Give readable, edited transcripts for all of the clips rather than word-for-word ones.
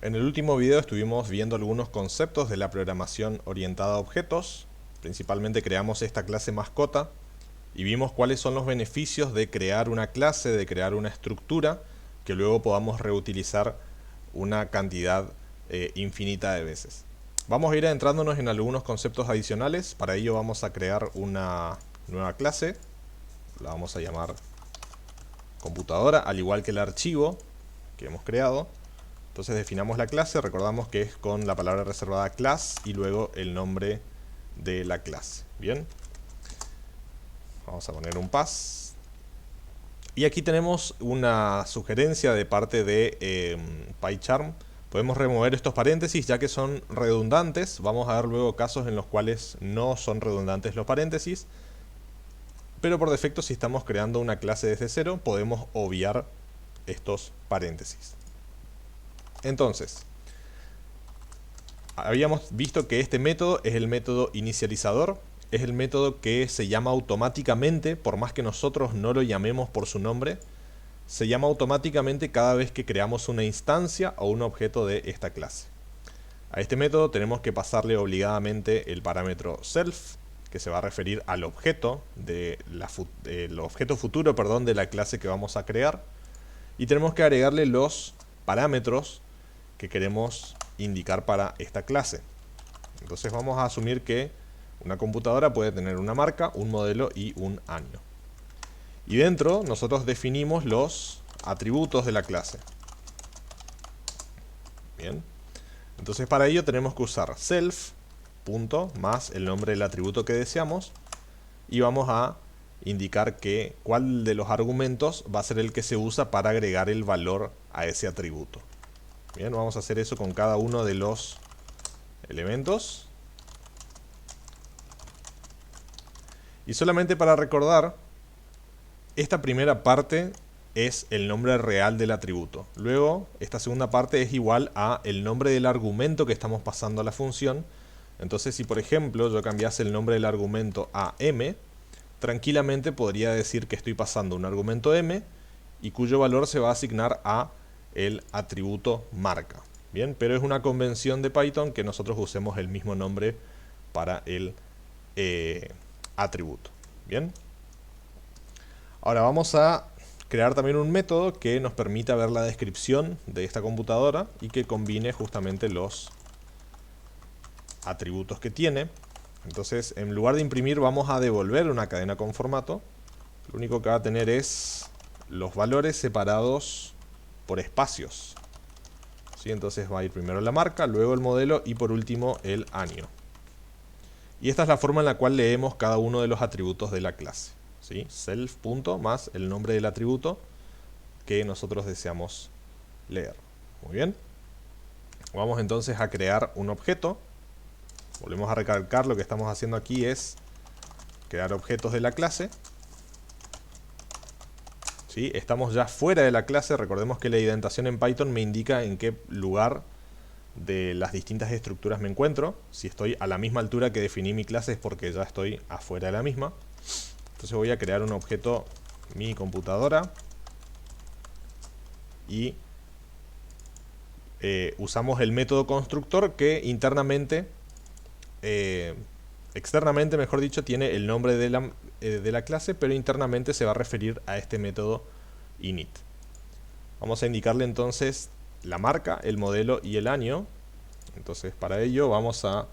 En el último video estuvimos viendo algunos conceptos de la programación orientada a objetos. Principalmente creamos esta clase mascota y vimos cuáles son los beneficios de crear una clase, de crear una estructura que luego podamos reutilizar una cantidad infinita de veces. Vamos a ir adentrándonos en algunos conceptos adicionales. Para ello vamos a crear una nueva clase. La vamos a llamar computadora, al igual que el archivo que hemos creado. Entonces definamos la clase, recordamos que es con la palabra reservada class y luego el nombre de la clase. Bien, vamos a poner un pass. Y aquí tenemos una sugerencia de parte de PyCharm. Podemos remover estos paréntesis ya que son redundantes. Vamos a ver luego casos en los cuales no son redundantes los paréntesis. Pero por defecto, si estamos creando una clase desde cero, podemos obviar estos paréntesis. Entonces, habíamos visto que este método es el método inicializador. Es el método que se llama automáticamente, por más que nosotros no lo llamemos por su nombre. Se llama automáticamente cada vez que creamos una instancia o un objeto de esta clase. A este método tenemos que pasarle obligadamente el parámetro self, que se va a referir al objeto el objeto futuro, de la clase que vamos a crear. Y tenemos que agregarle los parámetros que queremos indicar para esta clase. Entonces vamos a asumir que una computadora puede tener una marca, un modelo y un año. Y dentro nosotros definimos los atributos de la clase. Bien. Entonces para ello tenemos que usar self, punto, más el nombre del atributo que deseamos. Y vamos a indicar cuál de los argumentos va a ser el que se usa para agregar el valor a ese atributo. Bien, vamos a hacer eso con cada uno de los elementos. Y solamente para recordar, esta primera parte es el nombre real del atributo. Luego, esta segunda parte es igual a el nombre del argumento que estamos pasando a la función. Entonces, si por ejemplo yo cambiase el nombre del argumento a m, tranquilamente podría decir que estoy pasando un argumento m y cuyo valor se va a asignar a el atributo marca. Bien, pero es una convención de Python que nosotros usemos el mismo nombre para el atributo. Bien. Ahora vamos a crear también un método que nos permita ver la descripción de esta computadora y que combine justamente los atributos que tiene. Entonces, en lugar de imprimir, vamos a devolver una cadena con formato. Lo único que va a tener es los valores separados por espacios. ¿Sí? Entonces va a ir primero la marca, luego el modelo y por último el año. Y esta es la forma en la cual leemos cada uno de los atributos de la clase. ¿Sí? Self punto más el nombre del atributo que nosotros deseamos leer. Muy bien. Vamos entonces a crear un objeto. Volvemos a recalcar, lo que estamos haciendo aquí es crear objetos de la clase. ¿Sí? Estamos ya fuera de la clase. Recordemos que la indentación en Python me indica en qué lugar de las distintas estructuras me encuentro. Si estoy a la misma altura que definí mi clase es porque ya estoy afuera de la misma. Entonces voy a crear un objeto mi computadora y usamos el método constructor que externamente mejor dicho, tiene el nombre de la clase, pero internamente se va a referir a este método init. Vamos a indicarle entonces la marca, el modelo y el año. Entonces para ello vamos a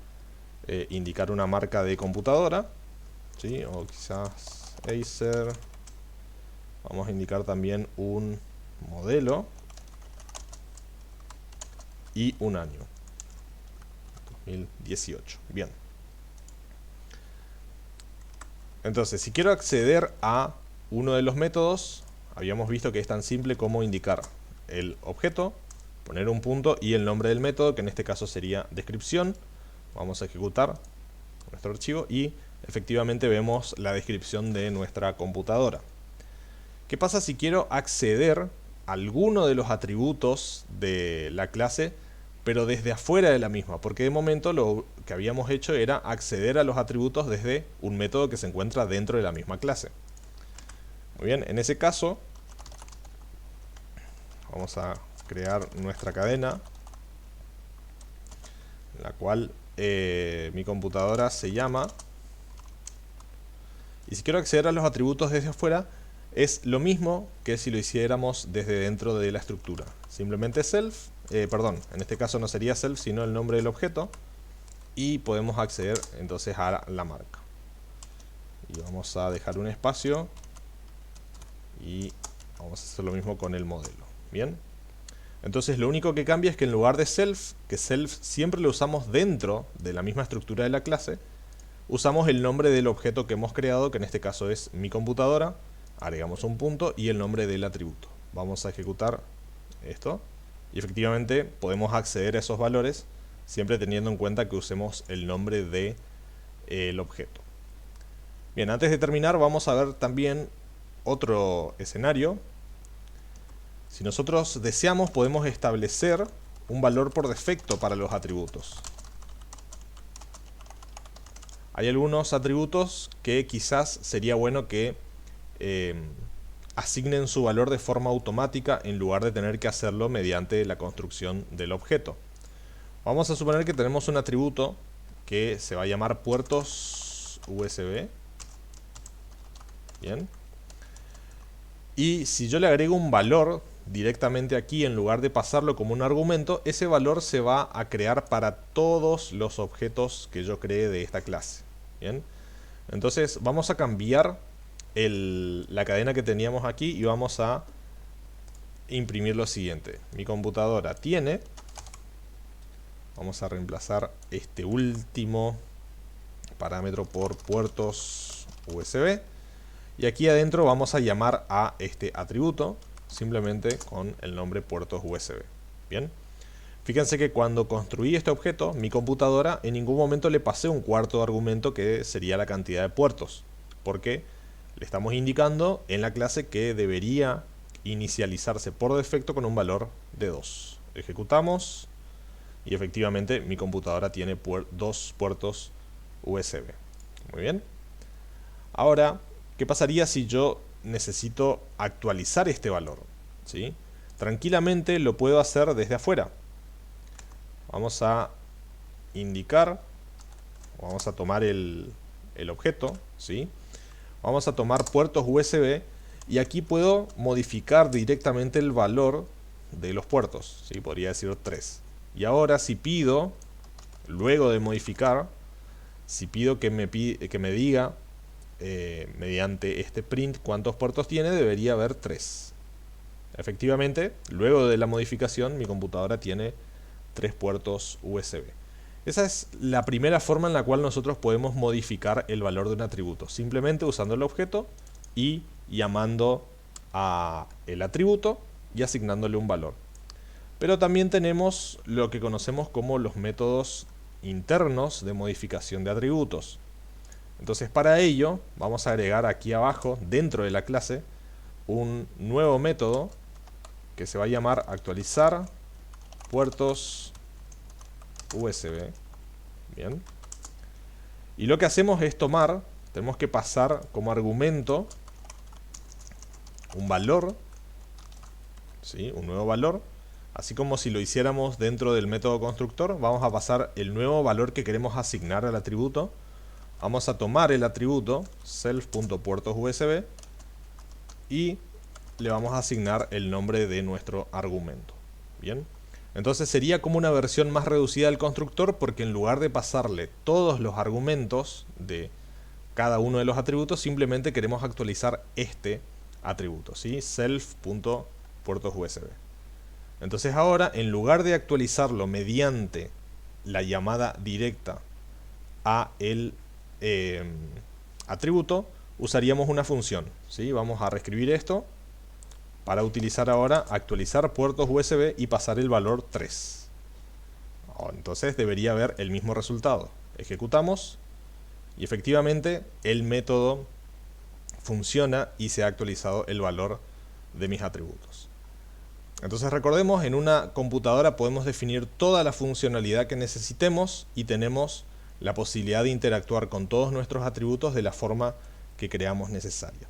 indicar una marca de computadora, ¿sí? O quizás Acer. Vamos a indicar también un modelo y un año, 2018. Bien. Entonces, si quiero acceder a uno de los métodos, habíamos visto que es tan simple como indicar el objeto, poner un punto y el nombre del método, que en este caso sería descripción. Vamos a ejecutar nuestro archivo y efectivamente vemos la descripción de nuestra computadora. ¿Qué pasa si quiero acceder a alguno de los atributos de la clase, pero desde afuera de la misma? Porque de momento lo que habíamos hecho era acceder a los atributos desde un método que se encuentra dentro de la misma clase. Muy bien, en ese caso vamos a crear nuestra cadena la cual mi computadora se llama. Y si quiero acceder a los atributos desde afuera, es lo mismo que si lo hiciéramos desde dentro de la estructura. Simplemente self, perdón, en este caso no sería self, sino el nombre del objeto. Y podemos acceder entonces a la marca. Y vamos a dejar un espacio. Y vamos a hacer lo mismo con el modelo. Bien. Entonces lo único que cambia es que en lugar de self, que self siempre lo usamos dentro de la misma estructura de la clase, usamos el nombre del objeto que hemos creado, que en este caso es mi computadora. Agregamos un punto y el nombre del atributo. Vamos a ejecutar esto. Y efectivamente podemos acceder a esos valores siempre teniendo en cuenta que usemos el nombre del objeto. Bien, antes de terminar vamos a ver también otro escenario. Si nosotros deseamos, podemos establecer un valor por defecto para los atributos. Hay algunos atributos que quizás sería bueno que asignen su valor de forma automática en lugar de tener que hacerlo mediante la construcción del objeto. Vamos a suponer que tenemos un atributo que se va a llamar puertos USB. Bien. Y si yo le agrego un valor directamente aquí, en lugar de pasarlo como un argumento, ese valor se va a crear para todos los objetos que yo cree de esta clase. Bien. Entonces vamos a cambiar la cadena que teníamos aquí y vamos a imprimir lo siguiente. Mi computadora tiene... Vamos a reemplazar este último parámetro por puertos USB. Y aquí adentro vamos a llamar a este atributo simplemente con el nombre puertos USB. Bien. Fíjense que cuando construí este objeto, mi computadora en ningún momento le pasé un cuarto argumento que sería la cantidad de puertos. Porque le estamos indicando en la clase que debería inicializarse por defecto con un valor de 2. Ejecutamos. Y efectivamente mi computadora tiene dos puertos USB. Muy bien. Ahora, ¿qué pasaría si yo necesito actualizar este valor? ¿Sí? Tranquilamente lo puedo hacer desde afuera. Vamos a indicar, vamos a tomar el objeto, ¿sí? Vamos a tomar puertos USB y aquí puedo modificar directamente el valor de los puertos, ¿sí? Podría decir 3. Y ahora si pido, luego de modificar, si pido que me diga mediante este print cuántos puertos tiene, debería haber 3. Efectivamente, luego de la modificación, mi computadora tiene 3 puertos USB. Esa es la primera forma en la cual nosotros podemos modificar el valor de un atributo. Simplemente usando el objeto y llamando a el atributo y asignándole un valor. Pero también tenemos lo que conocemos como los métodos internos de modificación de atributos. Entonces para ello vamos a agregar aquí abajo, dentro de la clase, un nuevo método que se va a llamar actualizar puertos USB. Bien. Y lo que hacemos es tomar, tenemos que pasar como argumento un valor, ¿sí? Un nuevo valor. Así como si lo hiciéramos dentro del método constructor, vamos a pasar el nuevo valor que queremos asignar al atributo. Vamos a tomar el atributo self.puertosUSB y le vamos a asignar el nombre de nuestro argumento. Bien. Entonces sería como una versión más reducida del constructor, porque en lugar de pasarle todos los argumentos de cada uno de los atributos, simplemente queremos actualizar este atributo, ¿sí? Self.puertosUSB. Entonces ahora, en lugar de actualizarlo mediante la llamada directa a el atributo, usaríamos una función, ¿sí? Vamos a reescribir esto para utilizar ahora actualizar puertos USB y pasar el valor 3. Entonces debería haber el mismo resultado. Ejecutamos y efectivamente el método funciona y se ha actualizado el valor de mis atributos. Entonces recordemos, en una computadora podemos definir toda la funcionalidad que necesitemos y tenemos la posibilidad de interactuar con todos nuestros atributos de la forma que creamos necesaria.